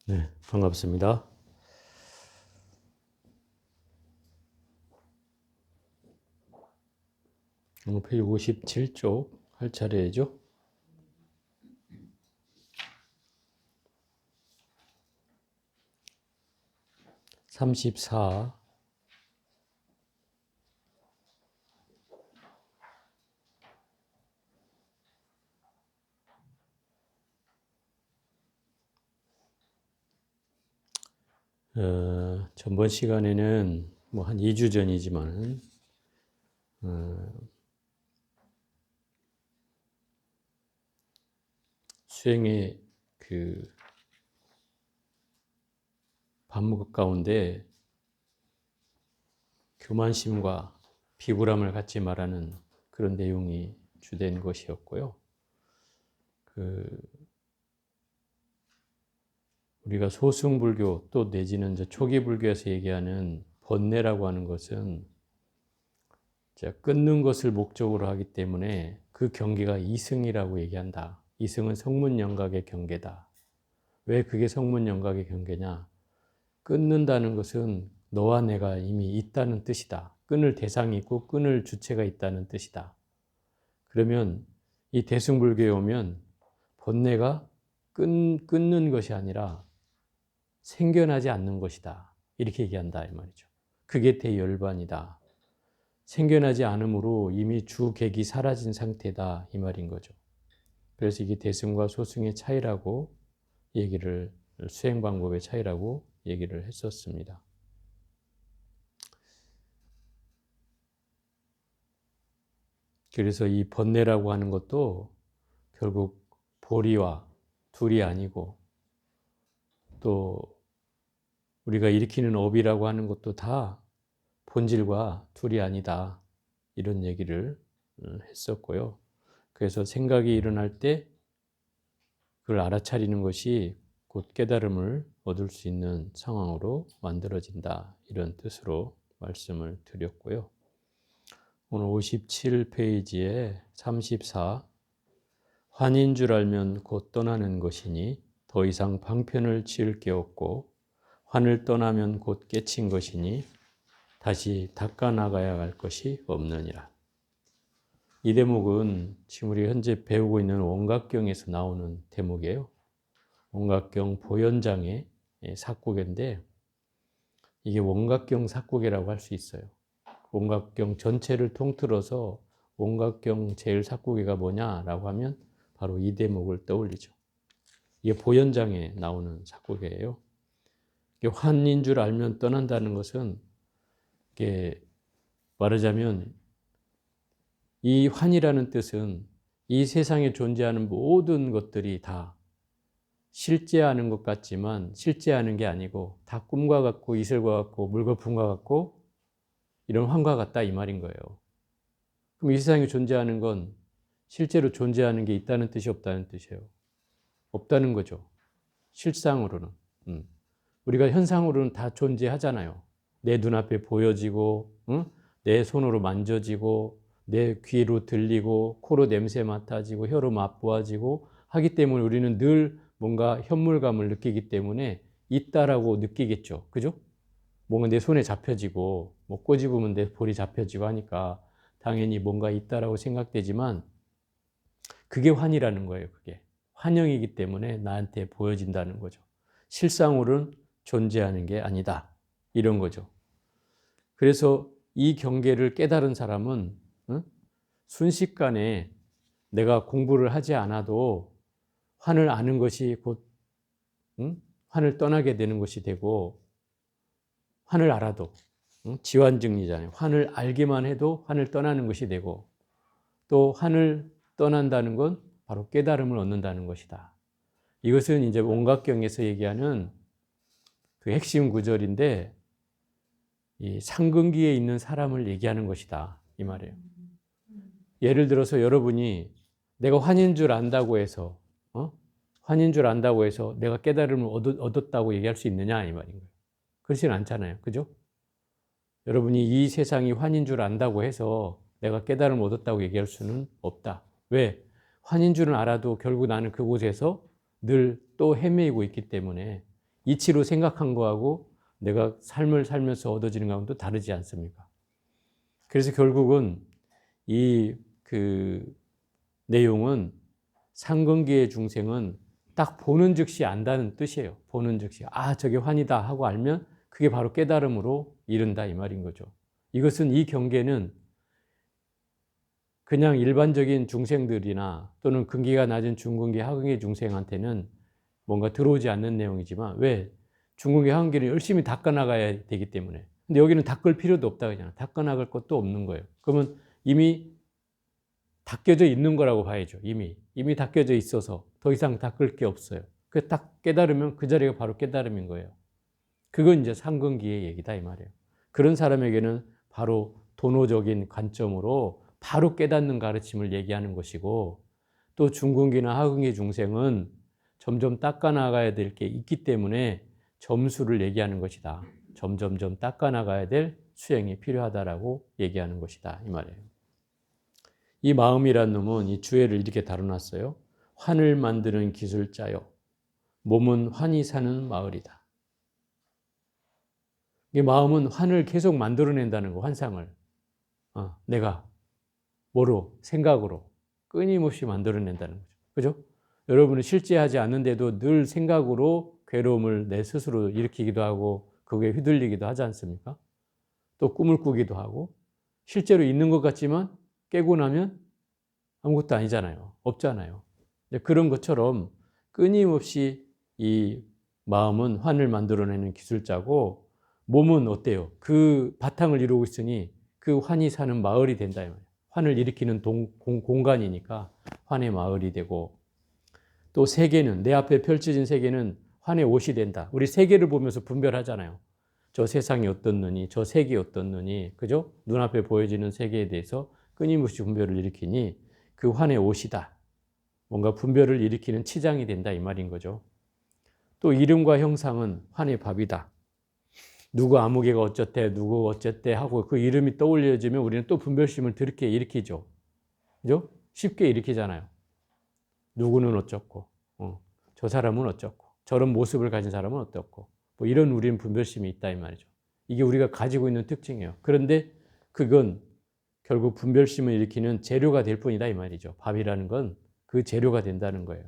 네, 반갑습니다. 페이지 57쪽 할 차례죠. 34. 전번 시간에는 뭐 한 2주 전이지만 수행의 그 반복 가운데 교만심과 비굴함을 갖지 말라는 그런 내용이 주된 것이었고요. 우리가 소승불교 또 내지는 이제 초기 불교에서 얘기하는 번뇌라고 하는 것은 끊는 것을 목적으로 하기 때문에 그 경계가 이승이라고 얘기한다. 이승은 성문영각의 경계다. 왜 그게 성문영각의 경계냐? 끊는다는 것은 너와 내가 이미 있다는 뜻이다. 끊을 대상이 있고 끊을 주체가 있다는 뜻이다. 그러면 이 대승불교에 오면 번뇌가 끊는 것이 아니라 생겨나지 않는 것이다. 이렇게 얘기한다 이 말이죠. 그게 대열반이다. 생겨나지 않으므로 이미 주객이 사라진 상태다 이 말인 거죠. 그래서 이게 대승과 소승의 차이라고 얘기를, 수행 방법의 차이라고 얘기를 했었습니다. 그래서 이 번뇌라고 하는 것도 결국 보리와 둘이 아니고 또 우리가 일으키는 업이라고 하는 것도 다 본질과 둘이 아니다. 이런 얘기를 했었고요. 그래서 생각이 일어날 때 그걸 알아차리는 것이 곧 깨달음을 얻을 수 있는 상황으로 만들어진다. 이런 뜻으로 말씀을 드렸고요. 오늘 57페이지에 34. 환인 줄 알면 곧 떠나는 것이니 더 이상 방편을 지을 게 없고 환을 떠나면 곧 깨친 것이니 다시 닦아 나가야 할 것이 없느니라. 이 대목은 지금 우리 현재 배우고 있는 원각경에서 나오는 대목이에요. 원각경 보현장의 삭국인데 이게 원각경 삭국이라고 할 수 있어요. 원각경 전체를 통틀어서 원각경 제일 삭국이가 뭐냐라고 하면 바로 이 대목을 떠올리죠. 이게 보현장에 나오는 삭국이에요. 환인 줄 알면 떠난다는 것은 이게 말하자면 이 환이라는 뜻은 이 세상에 존재하는 모든 것들이 다 실제하는 것 같지만 실제하는 게 아니고 다 꿈과 같고 이슬과 같고 물거품과 같고 이런 환과 같다 이 말인 거예요. 그럼 이 세상에 존재하는 건 실제로 존재하는 게 있다는 뜻이 없다는 뜻이에요. 없다는 거죠. 실상으로는. 우리가 현상으로는 다 존재하잖아요. 내 눈앞에 보여지고 내 손으로 만져지고 내 귀로 들리고 코로 냄새 맡아지고 혀로 맛보아지고 하기 때문에 우리는 늘 뭔가 현물감을 느끼기 때문에 있다라고 느끼겠죠. 그죠? 뭔가 내 손에 잡혀지고 뭐 꼬집으면 내 볼이 잡혀지고 하니까 당연히 뭔가 있다라고 생각되지만 그게 환이라는 거예요. 그게 환영이기 때문에 나한테 보여진다는 거죠. 실상으로는 존재하는 게 아니다. 이런 거죠. 그래서 이 경계를 깨달은 사람은 순식간에 내가 공부를 하지 않아도 환을 아는 것이 곧 환을 떠나게 되는 것이 되고 환을 알아도 지환증리잖아요. 환을 알기만 해도 환을 떠나는 것이 되고 또 환을 떠난다는 건 바로 깨달음을 얻는다는 것이다. 이것은 이제 원각경에서 얘기하는 그 핵심 구절인데 이 상근기에 있는 사람을 얘기하는 것이다. 이 말이에요. 예를 들어서 여러분이 내가 환인 줄 안다고 해서 환인 줄 안다고 해서 내가 깨달음을 얻었다고 얘기할 수 있느냐 이 말인 거예요. 그렇지는 않잖아요. 그죠? 여러분이 이 세상이 환인 줄 안다고 해서 내가 깨달음을 얻었다고 얘기할 수는 없다. 왜? 환인 줄은 알아도 결국 나는 그곳에서 늘 또 헤매이고 있기 때문에 이치로 생각한 거하고 내가 삶을 살면서 얻어지는 거하고는 또 다르지 않습니까? 그래서 결국은 이 내용은 상근기의 중생은 딱 보는 즉시 안다는 뜻이에요. 보는 즉시 저게 환이다 하고 알면 그게 바로 깨달음으로 이른다 이 말인 거죠. 이것은 이 경계는 그냥 일반적인 중생들이나 또는 근기가 낮은 중근기 하근기 중생한테는 뭔가 들어오지 않는 내용이지만 왜? 중근기 하근기를 열심히 닦아나가야 되기 때문에. 근데 여기는 닦을 필요도 없다 그냥 닦아나갈 것도 없는 거예요. 그러면 이미 닦여져 있는 거라고 봐야죠. 이미 닦여져 있어서 더 이상 닦을 게 없어요. 그 딱 깨달으면 그 자리가 바로 깨달음인 거예요. 그건 이제 상근기의 얘기다 이 말이에요. 그런 사람에게는 바로 도노적인 관점으로 바로 깨닫는 가르침을 얘기하는 것이고, 또 중근기나 하근기 중생은 점점 닦아나가야 될 게 있기 때문에 점수를 얘기하는 것이다. 점점점 닦아나가야 될 수행이 필요하다라고 얘기하는 것이다 이 말이에요. 이 마음이란 놈은 이 주해를 이렇게 다뤄놨어요. 환을 만드는 기술자요. 몸은 환히 사는 마을이다. 이 마음은 환을 계속 만들어낸다는 거, 환상을. 내가 뭐로? 생각으로 끊임없이 만들어낸다는 거죠. 그죠? 여러분은 실제 하지 않는데도 늘 생각으로 괴로움을 내 스스로 일으키기도 하고 그게 휘둘리기도 하지 않습니까? 또 꿈을 꾸기도 하고 실제로 있는 것 같지만 깨고 나면 아무것도 아니잖아요. 없잖아요. 그런 것처럼 끊임없이 이 마음은 환을 만들어내는 기술자고 몸은 어때요? 그 바탕을 이루고 있으니 그 환이 사는 마을이 된다. 환을 일으키는 공간이니까 환의 마을이 되고, 또 세계는, 내 앞에 펼쳐진 세계는 환의 옷이 된다. 우리 세계를 보면서 분별하잖아요. 저 세상이 어떻느니, 저 색이 어떻느니, 그죠? 눈앞에 보여지는 세계에 대해서 끊임없이 분별을 일으키니 그 환의 옷이다. 뭔가 분별을 일으키는 치장이 된다 이 말인 거죠. 또 이름과 형상은 환의 밥이다. 누구 아무개가 어쩌대, 누구 어쨌대 하고 그 이름이 떠올려지면 우리는 또 분별심을 그렇게 일으키죠. 그죠? 쉽게 일으키잖아요. 누구는 어쩌고, 저 사람은 어쩌고, 저런 모습을 가진 사람은 어떻고, 뭐 이런 우리는 분별심이 있다 이 말이죠. 이게 우리가 가지고 있는 특징이에요. 그런데 그건 결국 분별심을 일으키는 재료가 될 뿐이다 이 말이죠. 밥이라는 건 그 재료가 된다는 거예요.